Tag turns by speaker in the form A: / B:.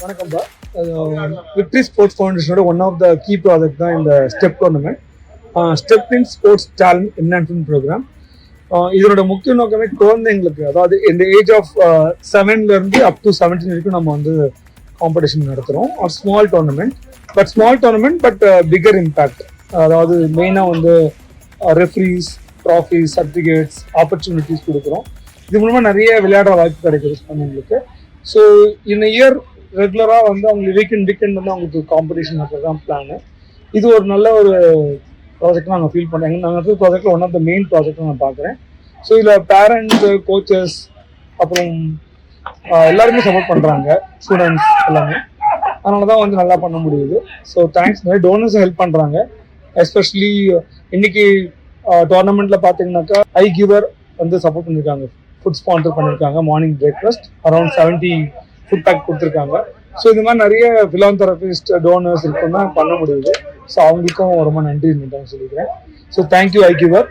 A: வணக்கம்பா. Victory sports ஃபவுண்டேஷனோட one of the key project தான் இந்த step tournament. Step in sports talent enhancement program. இதனோட முக்கிய நோக்கமே குழந்தைங்களுக்கு, அதாவது இந்த ஏஜ் ஆஃப் 7லேருந்து அப் டு 17 வரைக்கும் நம்ம வந்து காம்படிஷன் நடத்துகிறோம். Small tournament but bigger impact. அதாவது மெயினாக வந்து ரெஃப்ரீஸ், ட்ராஃபீஸ், சர்டிஃபிகேட்ஸ், ஆப்பர்ச்சுனிட்டிஸ் கொடுக்குறோம். இது மூலமாக நிறைய விளையாடுற வாய்ப்பு கிடைக்குது குழந்தைங்களுக்கு. ஸோ இந்த இயர் ரெகுலராக வந்து அவங்களுக்கு வீக்கெண்ட் வந்து அவங்களுக்கு காம்படிஷன் நடத்துறது தான் பிளானு. இது ஒரு நல்ல ஒரு ப்ராஜெக்ட் நாங்கள் ஃபீல் பண்ணுறோம். நாங்கள் நடத்துகிற ப்ராஜெக்டில் ஒன் ஆஃப் த மெயின் ப்ராஜெக்டாக நான் பார்க்குறேன். ஸோ இதில் பேரண்ட்ஸு, கோச்சஸ், அப்புறம் எல்லாருமே சப்போர்ட் பண்ணுறாங்க, ஸ்டூடெண்ட்ஸ் எல்லாமே. அதனால தான் வந்து நல்லா பண்ண முடியுது. So thanks. நிறைய டோனர்ஸும் ஹெல்ப் பண்ணுறாங்க. எஸ்பெஷலி இன்னைக்கு டோர்னமெண்ட்டில் பார்த்தீங்கன்னாக்கா ஐகிவர் வந்து சப்போர்ட் பண்ணியிருக்காங்க, ஃபுட் ஸ்பான்சர் பண்ணியிருக்காங்க. Morning breakfast around 70 food pack கொடுத்துருக்காங்க. ஸோ இது மாதிரி நிறைய ஃபிலாந்தெரபிஸ்ட், டோனர்ஸ் இருக்கும் தான் பண்ண முடியுது. ஸோ அவங்களுக்கும் ரொம்ப நன்றி சொல்லிக்கிறேன். So thank you ஐகிவர்.